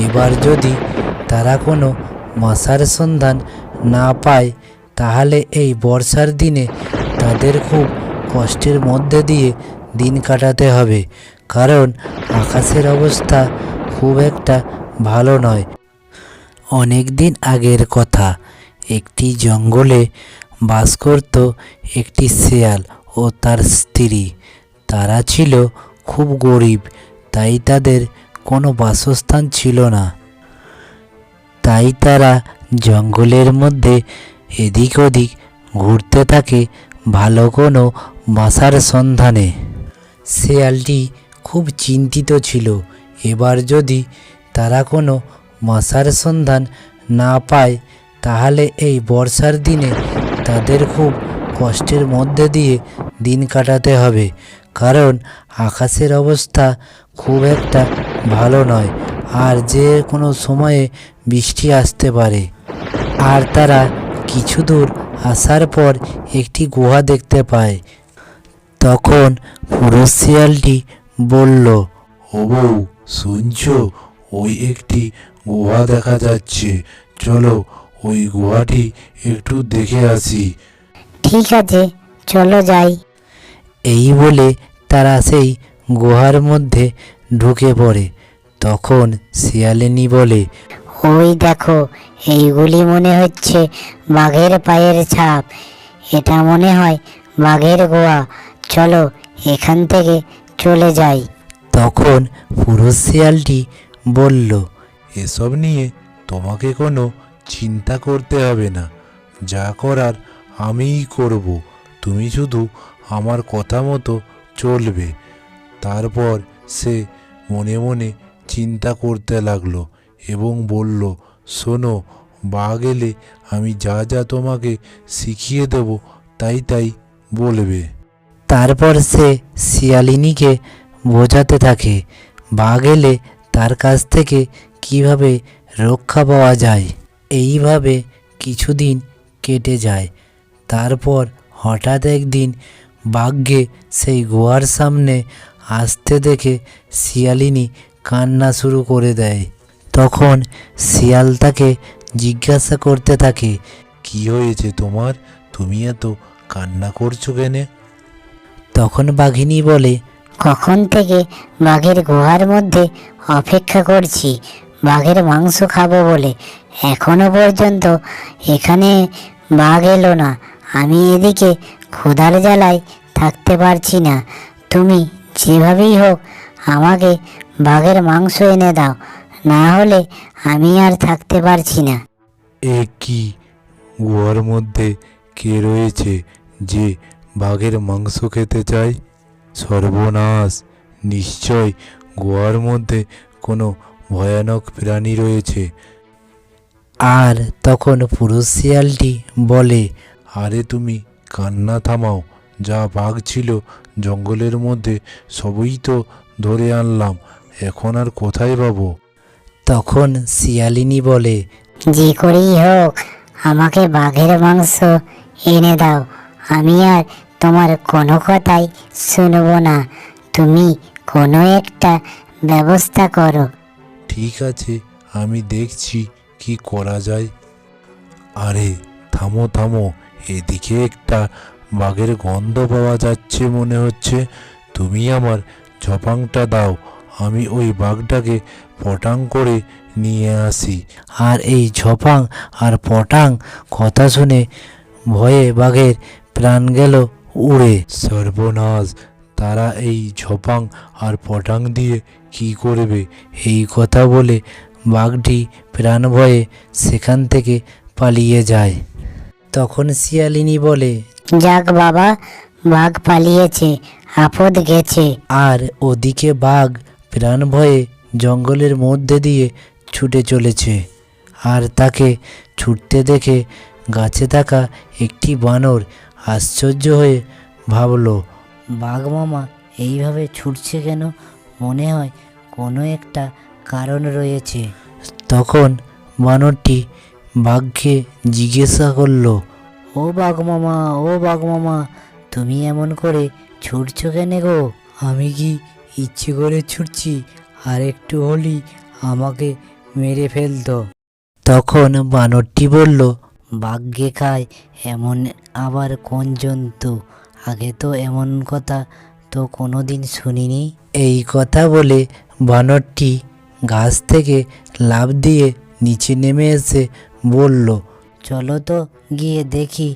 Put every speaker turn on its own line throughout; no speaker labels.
এবার যদি তারা কোনো মশার সন্ধান না পায় তাহলে এই বর্ষার দিনে তাদের খুব কষ্টের মধ্যে দিয়ে দিন কাটাতে হবে, কারণ আকাশের অবস্থা খুব একটা ভালো নয়। অনেক দিন আগের কথা, একটি জঙ্গলে বাস করত একটি শেয়াল ও তার স্ত্রী। তারা ছিল খুব গরিব, তাই তাদের কোনো বাসস্থান ছিল না। তাই তারা জঙ্গলের মধ্যে এদিক ওদিক ঘুরতে থাকে ভালো কোনো বাসার সন্ধানে। শেয়ালটি খুব চিন্তিত ছিল, এবার যদি তারা কোনো বাসার সন্ধান না পায় তাহলে এই বর্ষার দিনে তাদের খুব কষ্টের মধ্যে দিয়ে দিন কাটাতে হবে, কারণ আকাশের অবস্থা খুব একটা ভালো নয় আর যে কোনো সময়ে বৃষ্টি আসতে পারে। আর তারা কিছু দূর আসার পর একটি গুহা দেখতে পায়। তখন পুরুষ শিয়ালটি বলল,
ও বউ, শুনছো? ওই একটি গুহা দেখা যাচ্ছে, চলো ওই গুহাটি একটু দেখে আসি।
ঠিক আছে, চলো যাই।
এই বলে তারা সেই গুহার মধ্যে ঢুকে পড়ে। তখন শিয়ালিনী বলে,
ওই দেখো, এইগুলি মনে হচ্ছে বাঘের পায়ের ছাপ। এটা মনে হয় বাঘের গুহা, চলো এখান থেকে চলে যাই।
তখন পুরুষ শিয়ালটি বলল,
এসব নিয়ে তোমাকে কোনো চিন্তা করতে হবে না, যা করার আমিই করব, তুমি শুধু আমার কথা মতো চলবে। তারপর সে মনে মনে চিন্তা করতে লাগলো এবং বলল, শোনো, বাঘ এলে আমি যা যা তোমাকে শিখিয়ে দেব তাই তাই বলবে।
তারপর সে শিয়ালিনীকে বোঝাতে থাকে বাঘ এলে তার কাছ থেকে কিভাবে রক্ষা পাওয়া যায়। এইভাবে কিছুদিন কেটে যায়। তারপর হঠাৎ একদিন বাঘকে সেই গুহার সামনে আসতে দেখে শিয়ালিনী কান্না শুরু করে দেয়। তখন শিয়াল তাকে জিজ্ঞাসা করতে থাকে,
কি হয়েছে তোমার? তুমি এত কান্না করছো কেন?
তখন বাঘিনী বলে,
কখন থেকে বাঘের গুহার মধ্যে অপেক্ষা করছি বাঘের মাংস খাবো বলে, এখনো পর্যন্ত এখানে বাঘ এলো না। আমি এদিকে ক্ষুধার জ্বালায় থাকতে পারছি না। তুমি যেভাবেই হোক আমাকে বাঘের মাংস এনে দাও, না হলে আমি আর থাকতে পারছি না।
এ কি, গুহার মধ্যে কে রয়েছে যে বাঘের মাংস খেতে চায়? সর্বনাশ, নিশ্চয় গুহার মধ্যে কোনো ভয়ানক প্রাণী রয়েছে।
আর তখন পুরুষ শিয়ালটি বলে,
আরে তুমি কান্না থামাও, যা বাঘ ছিল জঙ্গলের মধ্যে সবই তো ধরে আনলাম, এখন আর কোথায় পাবো?
তখন শিয়ালিনী বলে,
যে করেই হোক আমাকে বাঘের মাংস এনে দাও, আমি আর তোমার কোনো কথাই শুনবো না। তুমি কোনো একটা ব্যবস্থা করো।
ঠিক আছে, আমি দেখছি কি করা যায়। আরে থামো থামো, এদিকে একটা বাঘের গন্ধ পাওয়া যাচ্ছে মনে হচ্ছে। তুমি আমার ঝপাংটা দাও, আমি ওই বাঘটাকে পটাং করে নিয়ে আসি।
আর এই ঝপাং আর পটাং কথা শুনে ভয়ে বাঘের প্রাণ গেল উড়ে।
সর্বনাশ, তারা এই ঝপাং আর পটাং দিয়ে কি করবে?
এই কথা বলে বাঘটি প্রাণ ভয়ে সেখান থেকে পালিয়ে যায়। তখন শিয়ালিনী বলে,
যাক বাবা, বাঘ পালিয়েছে, আপদ গেছে।
আর ওদিকে বাঘ প্রাণ ভয়ে জঙ্গলের মধ্যে দিয়ে ছুটে চলেছে। আর তাকে ছুটতে দেখে গাছে থাকা একটি বানর আশ্চর্য হয়ে ভাবল,
বাঘ মামা এইভাবে ছুটছে কেন? মনে হয় কোনো একটা কারণ রয়েছে।
তখন বানরটি বাঘকে জিজ্ঞাসা করলো,
ও বাঘ মামা, ও বাঘ মামা, তুমি এমন করে ছুটছো কেন গো?
আমি কি ইচ্ছে করে ছুটছি? আর একটু হলেই আমাকে
মেরে ফেলতো।
তখন বানরটি বলল,
ভাগ্যে খায় এমন আবার কোন জন্তু? আগে তো এমন কথা তো কোনো দিন শুনিনি।
এই কথা বলে বানরটি গাছ থেকে লাফ দিয়ে নিচে নেমে এসে বলল,
চলো তো গিয়ে দেখি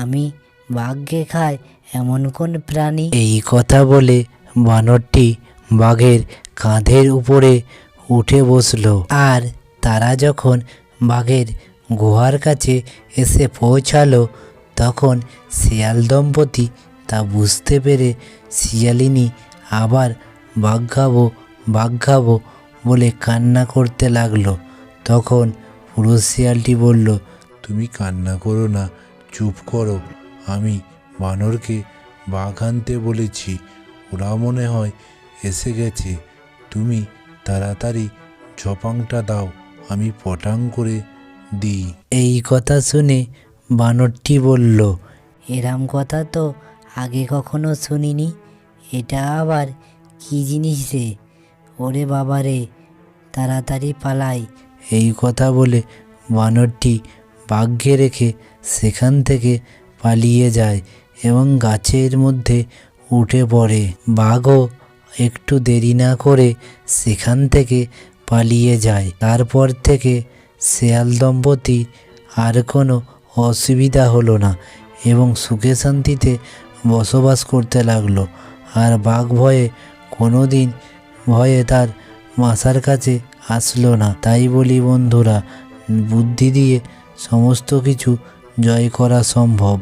আমি ভাগ্যে খায় এমন কোন প্রাণী।
এই কথা বলে বানরটি বাঘের কাঁধের উপরে উঠে বসলো। আর তারা যখন বাঘের গুহার কাছে এসে পৌঁছালো, তখন শিয়াল দম্পতি তা বুঝতে পেরে শিয়ালিনী আবার বাঘ খাবো বলে কান্না করতে লাগলো। তখন পুরুষ শিয়ালটি বলল,
তুমি কান্না করো না, চুপ করো। আমি বানরকে বাঘ আনতে বলেছি, ওরা মনে হয় এসে গেছে। তুমি তাড়াতাড়ি ঝপাংটা দাও, আমি পটাং করে দিই।
এই কথা শুনে বানরটি বলল,
এরম কথা তো আগে কখনো শুনিনি। এটা আবার কি জিনিস রে? ওরে বাবা রে, তাড়াতাড়ি পালাই।
এই কথা বলে বানরটি বাঘকে রেখে সেখান থেকে পালিয়ে যায় এবং গাছের মধ্যে উঠে পড়ে। বাঘও একটু দেরি না করে সেখান থেকে পালিয়ে যায়। তারপর থেকে শেয়াল দম্পতি আর কোনো অসুবিধা হলো না এবং সুখে শান্তিতে বসবাস করতে লাগলো। আর বাঘ ভয়ে তার বাসার কাছে আসলো না। তাই বলি বন্ধুরা, বুদ্ধি দিয়ে সমস্ত কিছু জয় করা সম্ভব।